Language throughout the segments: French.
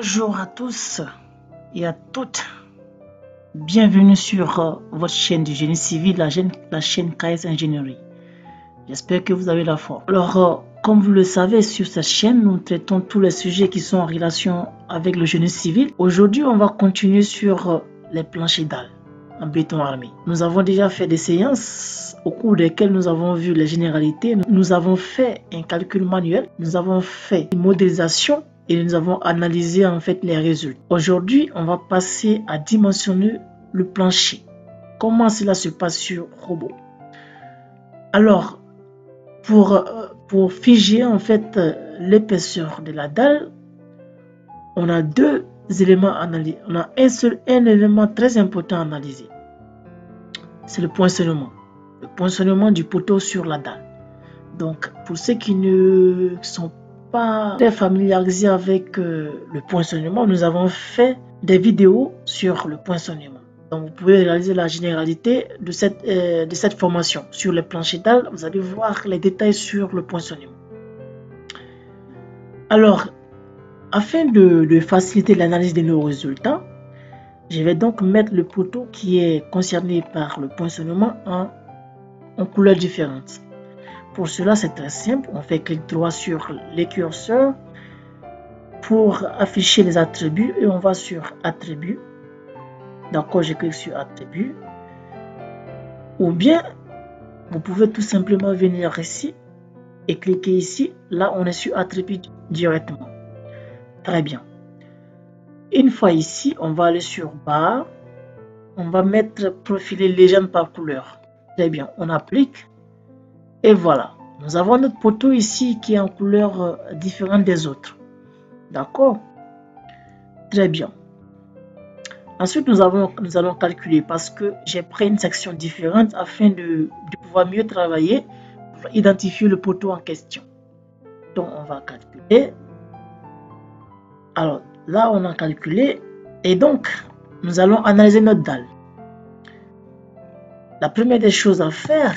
Bonjour à tous et à toutes. Bienvenue sur votre chaîne du génie civil, la chaîne KS Ingénierie. J'espère que vous avez la forme. Alors, comme vous le savez, sur cette chaîne, nous traitons tous les sujets qui sont en relation avec le génie civil. Aujourd'hui, on va continuer sur les planchers dalles en béton armé. Nous avons déjà fait des séances au cours desquelles nous avons vu les généralités. Nous avons fait un calcul manuel. Nous avons fait une modélisation et nous avons analysé en fait les résultats. Aujourd'hui, on va passer à dimensionner le plancher. Comment cela se passe sur robot? Alors, pour figer en fait l'épaisseur de la dalle, on a deux éléments à analyser. On a un élément très important à analyser. C'est le poinçonnement. Le poinçonnement du poteau sur la dalle. Donc, pour ceux qui ne sont pas très familiarisés avec le poinçonnement, nous avons fait des vidéos sur le poinçonnement. Donc, vous pouvez réaliser la généralité de cette formation. Sur les planchers dalles, vous allez voir les détails sur le poinçonnement. Alors, afin de faciliter l'analyse de nos résultats, je vais donc mettre le poteau qui est concerné par le poinçonnement en couleurs différentes. Pour cela, c'est très simple. On fait clic droit sur les curseurs pour afficher les attributs et on va sur attributs. D'accord, je clique sur attributs. Ou bien, vous pouvez tout simplement venir ici et cliquer ici. Là, on est sur attributs directement. Très bien. Une fois ici, on va aller sur barre. On va mettre profiler légende par couleur. Très bien, on applique. Et voilà, nous avons notre poteau ici qui est en couleur différente des autres. D'accord? Très bien. Ensuite, nous allons calculer parce que j'ai pris une section différente afin de pouvoir mieux travailler pour identifier le poteau en question. Donc, on va calculer. Alors, là, on a calculé. Et donc, nous allons analyser notre dalle. La première des choses à faire,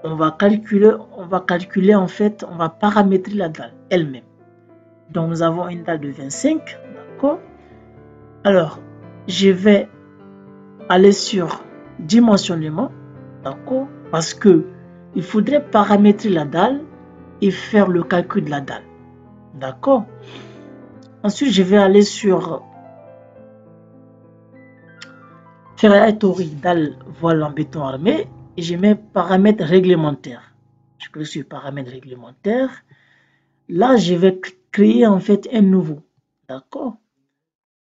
on va calculer en fait, on va paramétrer la dalle elle-même. Donc nous avons une dalle de 25, d'accord. Alors, je vais aller sur dimensionnement, d'accord, parce que il faudrait paramétrer la dalle et faire le calcul de la dalle, d'accord. Ensuite, je vais aller sur ferraille torique dalle voile en béton armé. Et je mets paramètres réglementaires. Je clique sur paramètres réglementaires. Là, je vais créer en fait un nouveau. D'accord?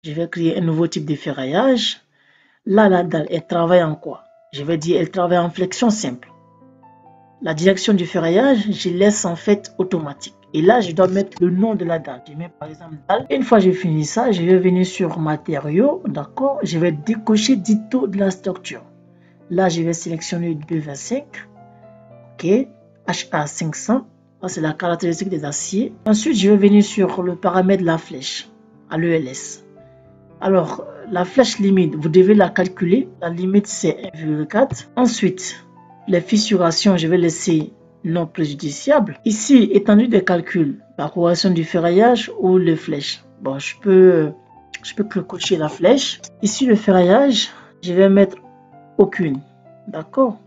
Je vais créer un nouveau type de ferraillage. Là, la dalle, elle travaille en quoi? Je vais dire, elle travaille en flexion simple. La direction du ferraillage, je laisse en fait automatique. Et là, je dois mettre le nom de la dalle. Je mets par exemple dalle. Une fois que j'ai fini ça, je vais venir sur matériaux. D'accord? Je vais décocher dito de la structure. Là, je vais sélectionner 2,25. OK. HA 500. Ça, c'est la caractéristique des aciers. Ensuite, je vais venir sur le paramètre de la flèche à l'ELS. Alors, la flèche limite, vous devez la calculer. La limite, c'est 1,4. Ensuite, les fissurations, je vais laisser non préjudiciable. Ici, étendue des calculs, par correction du ferraillage ou les flèches. Bon, je peux cocher la flèche. Ici, le ferraillage, je vais mettre aucune. D'accord?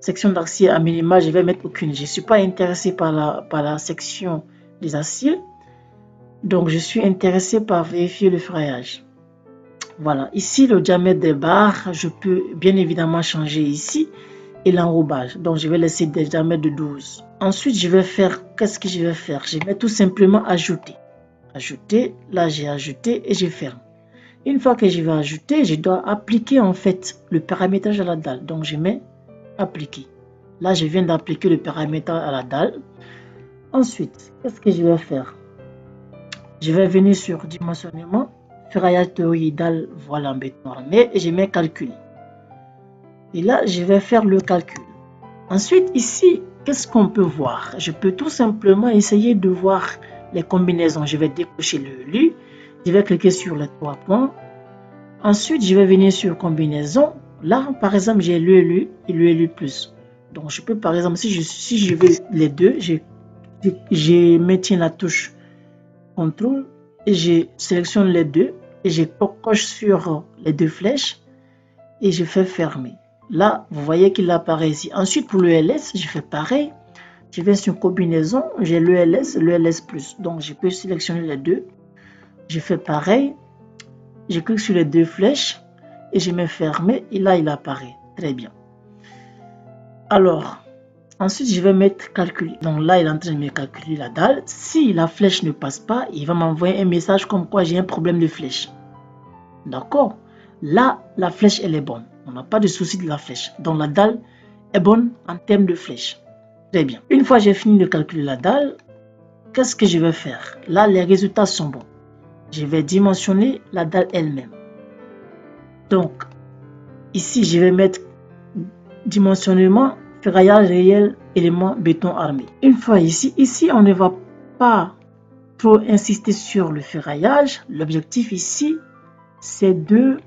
Section d'acier à minima, je vais mettre aucune. Je ne suis pas intéressé par la section des aciers. Donc, je suis intéressé par vérifier le ferraillage. Voilà. Ici, le diamètre des barres, je peux bien évidemment changer ici. Et l'enrobage. Donc, je vais laisser des diamètres de 12. Ensuite, je vais faire, qu'est-ce que je vais faire? Je vais tout simplement ajouter. Ajouter. Là, j'ai ajouté et je ferme. Une fois que je vais ajouter, je dois appliquer en fait le paramétrage à la dalle. Donc, je mets appliquer. Là, je viens d'appliquer le paramétrage à la dalle. Ensuite, qu'est-ce que je vais faire? Je vais venir sur dimensionnement, ferraillage théorie dalle voile en béton armé et je mets calculer. Et là, je vais faire le calcul. Ensuite, ici, qu'est-ce qu'on peut voir? Je peux tout simplement essayer de voir les combinaisons. Je vais décocher le lu. Je vais cliquer sur les 3 points. Ensuite, je vais venir sur combinaison. Là, par exemple, j'ai l'ELU et l'ELU+. Donc, je peux, par exemple, si je veux les deux, je maintiens la touche CTRL et je sélectionne les deux et je coche sur les deux flèches et je fais fermer. Là, vous voyez qu'il apparaît ici. Ensuite, pour le LS, je fais pareil. Je vais sur combinaison, j'ai le LS+. Donc, je peux sélectionner les deux. Je fais pareil. Je clique sur les deux flèches et je mets fermer. Et là, il apparaît. Très bien. Alors, ensuite, je vais mettre calculer. Donc là, il est en train de me calculer la dalle. Si la flèche ne passe pas, il va m'envoyer un message comme quoi j'ai un problème de flèche. D'accord? Là, la flèche, elle est bonne. On n'a pas de souci de la flèche. Donc la dalle est bonne en termes de flèche. Très bien. Une fois que j'ai fini de calculer la dalle, qu'est-ce que je vais faire? Là, les résultats sont bons. Je vais dimensionner la dalle elle-même. Donc, ici, je vais mettre dimensionnement, ferraillage réel, élément béton armé. Une fois ici, on ne va pas trop insister sur le ferraillage. L'objectif ici, c'est de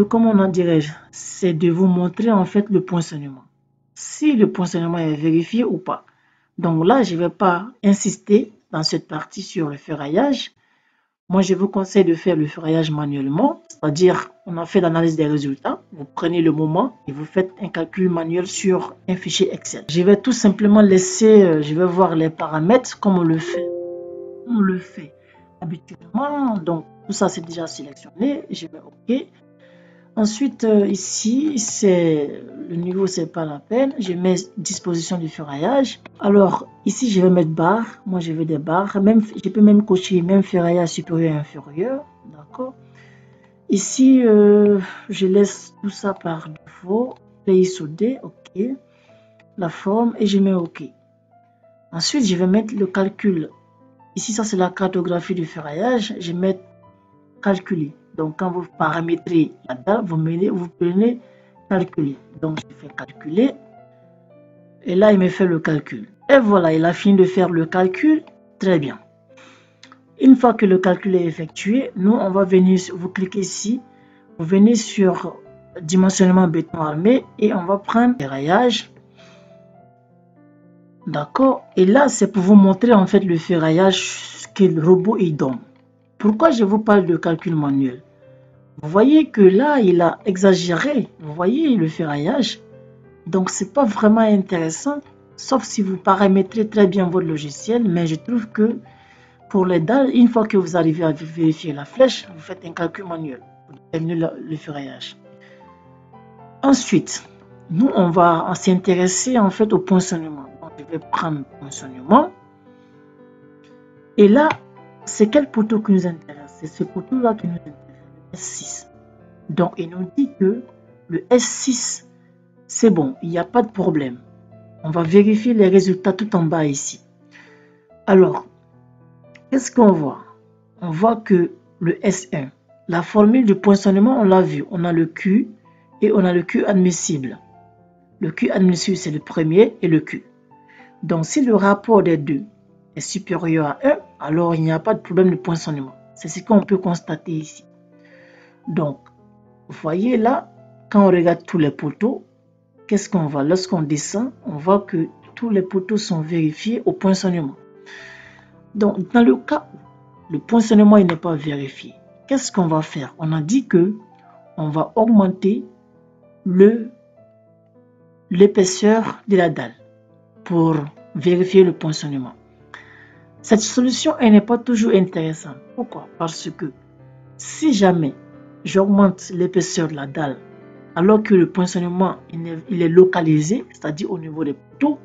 comment on en dirait-je, c'est de vous montrer en fait le poinçonnement. Si le poinçonnement est vérifié ou pas. Donc là, je ne vais pas insister dans cette partie sur le ferraillage. Moi, je vous conseille de faire le ferraillage manuellement, c'est-à-dire on a fait l'analyse des résultats, vous prenez le moment et vous faites un calcul manuel sur un fichier Excel. Je vais tout simplement laisser, je vais voir les paramètres comme on le fait habituellement. Donc tout ça c'est déjà sélectionné, je vais OK. Ensuite, ici, c'est le niveau, c'est pas la peine. Je mets disposition du ferraillage. Alors, ici, je vais mettre barre. Moi, je veux des barres. Même, je peux même cocher même ferraillage supérieur et inférieur. D'accord. Ici, je laisse tout ça par défaut. Pays soudé, OK. La forme et je mets OK. Ensuite, je vais mettre le calcul. Ici, ça, c'est la cartographie du ferraillage. Je vais mettre calculer. Donc, quand vous paramétrez la dalle, vous prenez calculer. Donc, je fais calculer. Et là, il me fait le calcul. Et voilà, il a fini de faire le calcul. Très bien. Une fois que le calcul est effectué, nous, on va venir, vous cliquez ici. Vous venez sur dimensionnement béton armé et on va prendre le ferraillage. D'accord. Et là, c'est pour vous montrer en fait le ferraillage que le robot il donne. Pourquoi je vous parle de calcul manuel? Vous voyez que là, il a exagéré. Vous voyez le ferraillage. Donc, ce n'est pas vraiment intéressant, sauf si vous paramétrez très bien votre logiciel. Mais je trouve que pour les dalles, une fois que vous arrivez à vérifier la flèche, vous faites un calcul manuel pour déterminer le ferraillage. Ensuite, nous, on va s'intéresser en fait au poinçonnement. Donc, je vais prendre le poinçonnement. Et là, c'est quel poteau qui nous intéresse? C'est ce poteau-là qui nous intéresse. S6. Donc, il nous dit que le S6, c'est bon, il n'y a pas de problème. On va vérifier les résultats tout en bas ici. Alors, qu'est-ce qu'on voit? On voit que le S1, la formule du poinçonnement, on l'a vu. On a le Q et on a le Q admissible. Le Q admissible, c'est le premier et le Q. Donc, si le rapport des deux est supérieur à 1, alors il n'y a pas de problème de poinçonnement. C'est ce qu'on peut constater ici. Donc, vous voyez là, quand on regarde tous les poteaux, qu'est-ce qu'on voit? Lorsqu'on descend, on voit que tous les poteaux sont vérifiés au poinçonnement. Donc, dans le cas où le poinçonnement n'est pas vérifié, qu'est-ce qu'on va faire? On a dit que on va augmenter l'épaisseur de la dalle pour vérifier le poinçonnement. Cette solution, elle n'est pas toujours intéressante. Pourquoi? Parce que si jamais j'augmente l'épaisseur de la dalle alors que le poinçonnement il est localisé, c'est-à-dire au niveau des poteaux,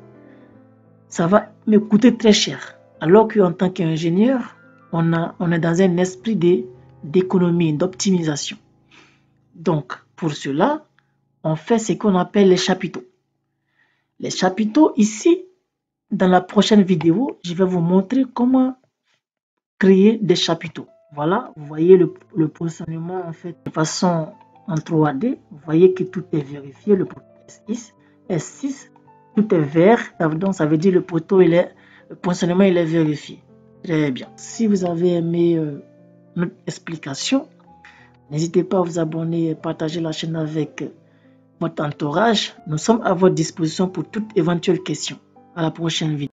ça va me coûter très cher. Alors qu'en tant qu'ingénieur, on est dans un esprit d'économie, d'optimisation. Donc, pour cela, on fait ce qu'on appelle les chapiteaux. Les chapiteaux, ici, dans la prochaine vidéo, je vais vous montrer comment créer des chapiteaux. Voilà, vous voyez le poinçonnement en fait de façon en 3D. Vous voyez que tout est vérifié, le poteau S6, tout est vert. Donc ça veut dire le poinçonnement il est vérifié. Très bien. Si vous avez aimé notre explication, n'hésitez pas à vous abonner et partager la chaîne avec votre entourage. Nous sommes à votre disposition pour toute éventuelle question. À la prochaine vidéo.